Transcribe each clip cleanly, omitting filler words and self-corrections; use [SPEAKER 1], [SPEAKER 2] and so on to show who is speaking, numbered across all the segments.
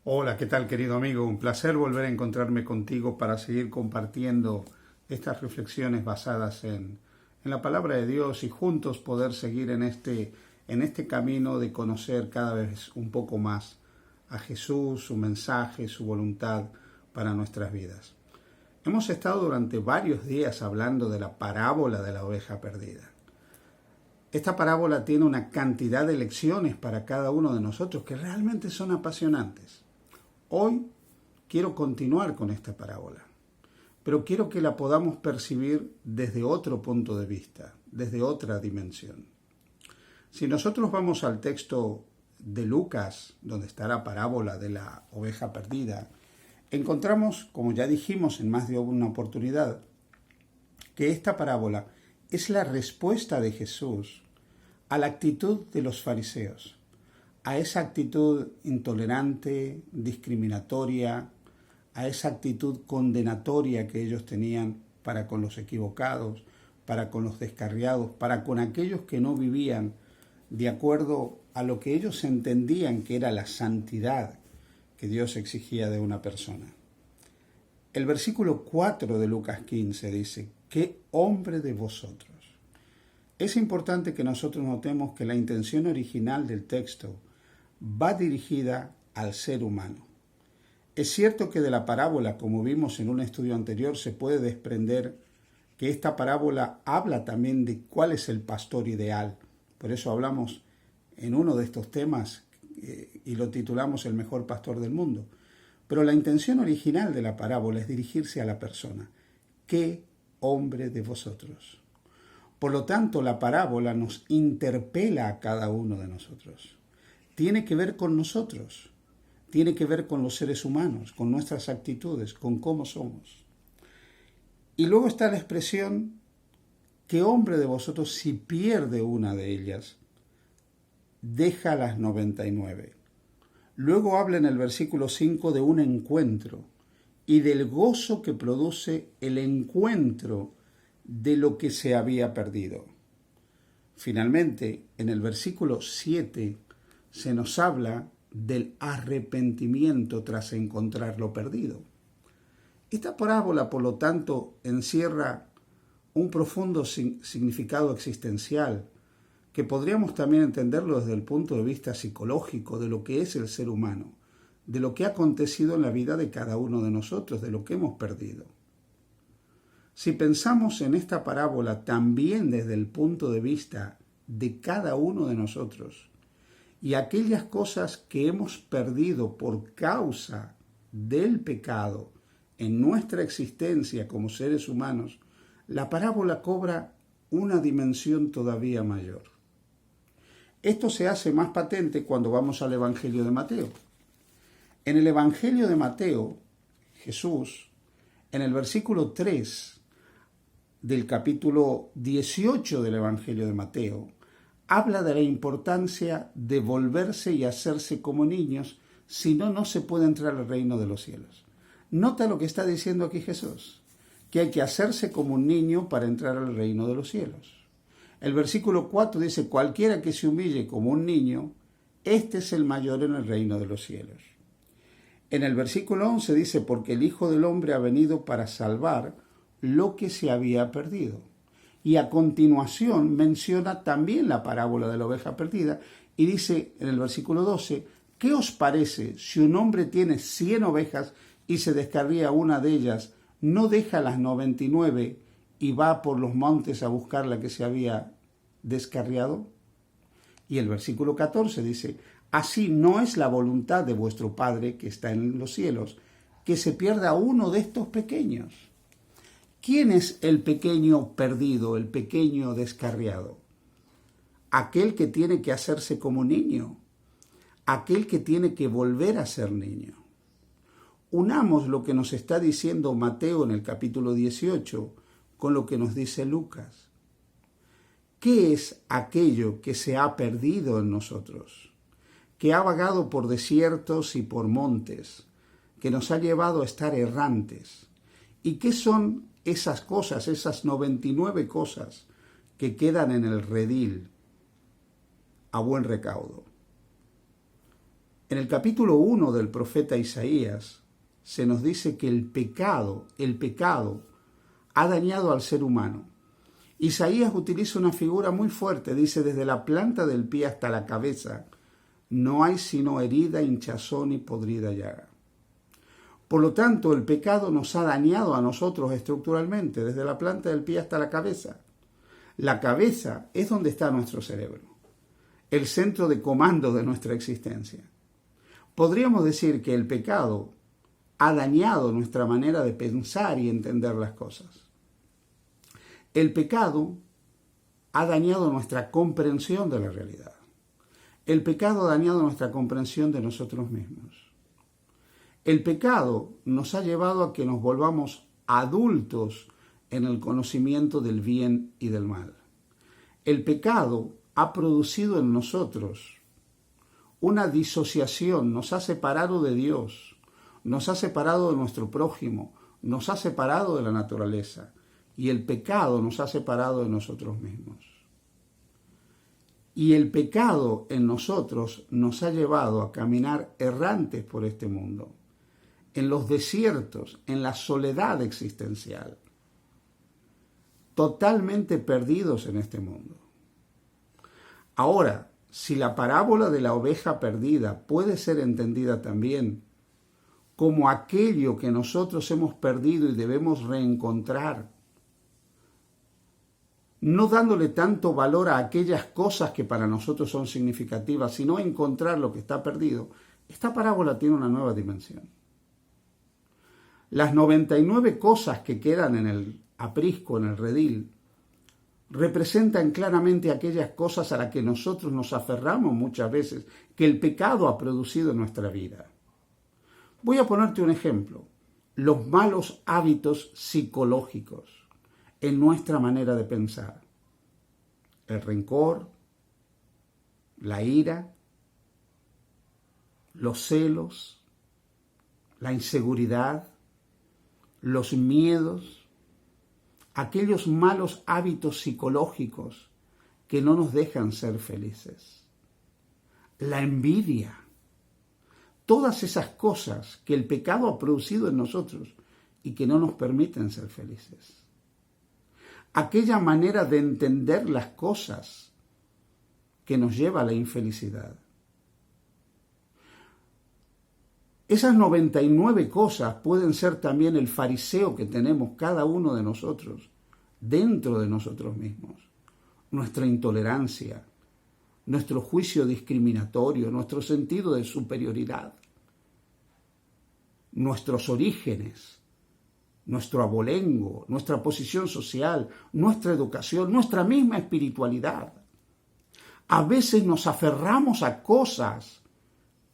[SPEAKER 1] Hola, ¿qué tal querido amigo? Un placer volver a encontrarme contigo para seguir compartiendo estas reflexiones basadas en la palabra de Dios y juntos poder seguir en este camino de conocer cada vez un poco más a Jesús, su mensaje, su voluntad para nuestras vidas. Hemos estado durante varios días hablando de la parábola de la oveja perdida. Esta parábola tiene una cantidad de lecciones para cada uno de nosotros que realmente son apasionantes. Hoy quiero continuar con esta parábola, pero quiero que la podamos percibir desde otro punto de vista, desde otra dimensión. Si nosotros vamos al texto de Lucas, donde está la parábola de la oveja perdida, encontramos, como ya dijimos en más de una oportunidad, que esta parábola es la respuesta de Jesús a la actitud de los fariseos, a esa actitud intolerante, discriminatoria, a esa actitud condenatoria que ellos tenían para con los equivocados, para con los descarriados, para con aquellos que no vivían de acuerdo a lo que ellos entendían que era la santidad que Dios exigía de una persona. El versículo 4 de Lucas 15 dice: ¿qué hombre de vosotros? Es importante que nosotros notemos que la intención original del texto va dirigida al ser humano. Es cierto que de la parábola, como vimos en un estudio anterior, se puede desprender que esta parábola habla también de cuál es el pastor ideal. Por eso hablamos en uno de estos temas y lo titulamos El mejor pastor del mundo. Pero la intención original de la parábola es dirigirse a la persona. ¿Qué hombre de vosotros? Por lo tanto, la parábola nos interpela a cada uno de nosotros. Tiene que ver con nosotros, tiene que ver con los seres humanos, con nuestras actitudes, con cómo somos. Y luego está la expresión: ¿qué hombre de vosotros, si pierde una de ellas, deja las 99? Luego habla en el versículo 5 de un encuentro y del gozo que produce el encuentro de lo que se había perdido. Finalmente, en el versículo 7 se nos habla del arrepentimiento tras encontrar lo perdido. Esta parábola, por lo tanto, encierra un profundo significado existencial que podríamos también entenderlo desde el punto de vista psicológico de lo que es el ser humano, de lo que ha acontecido en la vida de cada uno de nosotros, de lo que hemos perdido. Si pensamos en esta parábola también desde el punto de vista de cada uno de nosotros y aquellas cosas que hemos perdido por causa del pecado en nuestra existencia como seres humanos, la parábola cobra una dimensión todavía mayor. Esto se hace más patente cuando vamos al Evangelio de Mateo. En el Evangelio de Mateo, Jesús, en el versículo 3 del capítulo 18 del Evangelio de Mateo, habla de la importancia de volverse y hacerse como niños, si no, no se puede entrar al reino de los cielos. Nota lo que está diciendo aquí Jesús, que hay que hacerse como un niño para entrar al reino de los cielos. El versículo 4 dice: cualquiera que se humille como un niño, este es el mayor en el reino de los cielos. En el versículo 11 dice: porque el Hijo del Hombre ha venido para salvar lo que se había perdido. Y a continuación menciona también la parábola de la oveja perdida y dice en el versículo 12: ¿qué os parece si un hombre tiene 100 ovejas y se descarría una de ellas, no deja las 99 y va por los montes a buscar la que se había descarriado? Y el versículo 14 dice: así no es la voluntad de vuestro Padre que está en los cielos, que se pierda uno de estos pequeños. ¿Quién es el pequeño perdido, el pequeño descarriado? Aquel que tiene que hacerse como niño, aquel que tiene que volver a ser niño. Unamos lo que nos está diciendo Mateo en el capítulo 18 con lo que nos dice Lucas. ¿Qué es aquello que se ha perdido en nosotros? Que ha vagado por desiertos y por montes, que nos ha llevado a estar errantes. ¿Y qué son esas cosas, esas 99 cosas que quedan en el redil a buen recaudo? En el capítulo 1 del profeta Isaías se nos dice que el pecado ha dañado al ser humano. Isaías utiliza una figura muy fuerte, dice: desde la planta del pie hasta la cabeza no hay sino herida, hinchazón y podrida llaga. Por lo tanto, el pecado nos ha dañado a nosotros estructuralmente, desde la planta del pie hasta la cabeza. La cabeza es donde está nuestro cerebro, el centro de comando de nuestra existencia. Podríamos decir que el pecado ha dañado nuestra manera de pensar y entender las cosas. El pecado ha dañado nuestra comprensión de la realidad. El pecado ha dañado nuestra comprensión de nosotros mismos. El pecado nos ha llevado a que nos volvamos adultos en el conocimiento del bien y del mal. El pecado ha producido en nosotros una disociación, nos ha separado de Dios, nos ha separado de nuestro prójimo, nos ha separado de la naturaleza, y el pecado nos ha separado de nosotros mismos. Y el pecado en nosotros nos ha llevado a caminar errantes por este mundo, en los desiertos, en la soledad existencial, totalmente perdidos en este mundo. Ahora, si la parábola de la oveja perdida puede ser entendida también como aquello que nosotros hemos perdido y debemos reencontrar, no dándole tanto valor a aquellas cosas que para nosotros son significativas, sino encontrar lo que está perdido, esta parábola tiene una nueva dimensión. Las 99 cosas que quedan en el aprisco, en el redil, representan claramente aquellas cosas a las que nosotros nos aferramos muchas veces, que el pecado ha producido en nuestra vida. Voy a ponerte un ejemplo: los malos hábitos psicológicos en nuestra manera de pensar. El rencor, la ira, los celos, la inseguridad, los miedos, aquellos malos hábitos psicológicos que no nos dejan ser felices. La envidia, todas esas cosas que el pecado ha producido en nosotros y que no nos permiten ser felices. Aquella manera de entender las cosas que nos lleva a la infelicidad. Esas 99 cosas pueden ser también el fariseo que tenemos cada uno de nosotros, dentro de nosotros mismos. Nuestra intolerancia, nuestro juicio discriminatorio, nuestro sentido de superioridad, nuestros orígenes, nuestro abolengo, nuestra posición social, nuestra educación, nuestra misma espiritualidad. A veces nos aferramos a cosas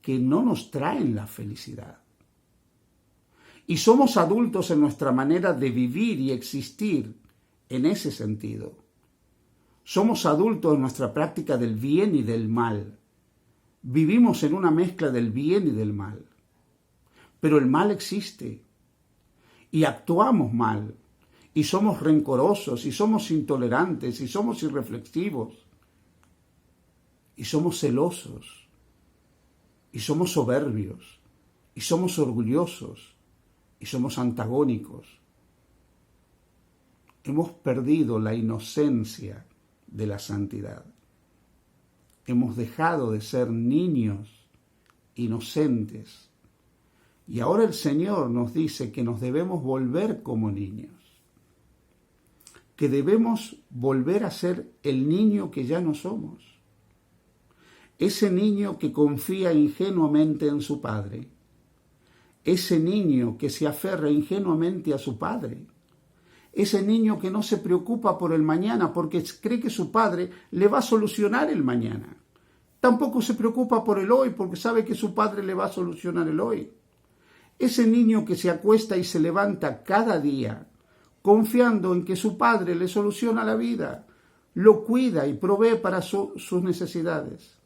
[SPEAKER 1] que no nos traen la felicidad. Y somos adultos en nuestra manera de vivir y existir en ese sentido. Somos adultos en nuestra práctica del bien y del mal. Vivimos en una mezcla del bien y del mal. Pero el mal existe. Y actuamos mal. Y somos rencorosos, y somos intolerantes, y somos irreflexivos. Y somos celosos. Y somos soberbios, y somos orgullosos, y somos antagónicos. Hemos perdido la inocencia de la santidad. Hemos dejado de ser niños inocentes. Y ahora el Señor nos dice que nos debemos volver como niños, que debemos volver a ser el niño que ya no somos. Ese niño que confía ingenuamente en su padre. Ese niño que se aferra ingenuamente a su padre. Ese niño que no se preocupa por el mañana porque cree que su padre le va a solucionar el mañana. Tampoco se preocupa por el hoy porque sabe que su padre le va a solucionar el hoy. Ese niño que se acuesta y se levanta cada día confiando en que su padre le soluciona la vida, lo cuida y provee para sus necesidades.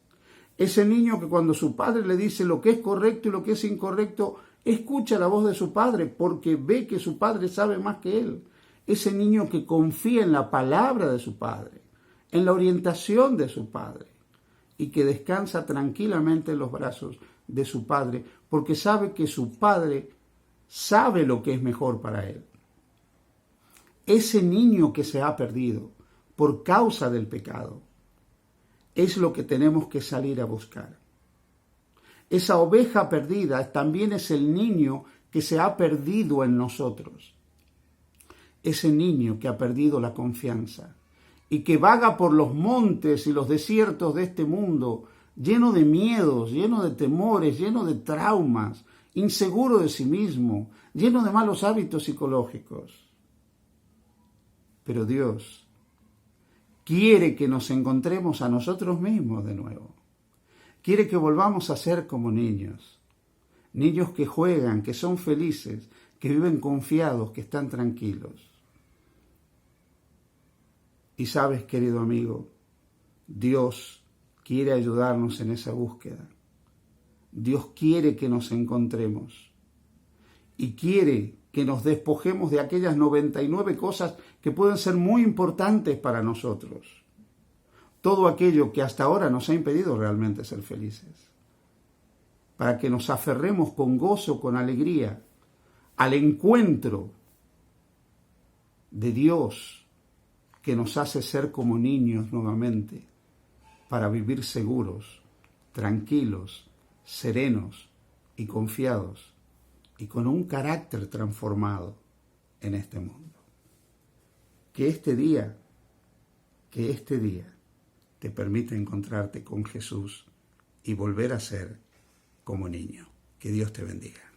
[SPEAKER 1] Ese niño que cuando su padre le dice lo que es correcto y lo que es incorrecto, escucha la voz de su padre porque ve que su padre sabe más que él. Ese niño que confía en la palabra de su padre, en la orientación de su padre y que descansa tranquilamente en los brazos de su padre, porque sabe que su padre sabe lo que es mejor para él. Ese niño que se ha perdido por causa del pecado es lo que tenemos que salir a buscar. Esa oveja perdida también es el niño que se ha perdido en nosotros. Ese niño que ha perdido la confianza y que vaga por los montes y los desiertos de este mundo, lleno de miedos, lleno de temores, lleno de traumas, inseguro de sí mismo, lleno de malos hábitos psicológicos. Pero Dios quiere que nos encontremos a nosotros mismos de nuevo. Quiere que volvamos a ser como niños. Niños que juegan, que son felices, que viven confiados, que están tranquilos. Y sabes, querido amigo, Dios quiere ayudarnos en esa búsqueda. Dios quiere que nos encontremos y quiere que nos despojemos de aquellas 99 cosas que pueden ser muy importantes para nosotros. Todo aquello que hasta ahora nos ha impedido realmente ser felices. Para que nos aferremos con gozo, con alegría, al encuentro de Dios que nos hace ser como niños nuevamente, para vivir seguros, tranquilos, serenos y confiados, y con un carácter transformado en este mundo. Que este día te permita encontrarte con Jesús y volver a ser como niño. Que Dios te bendiga.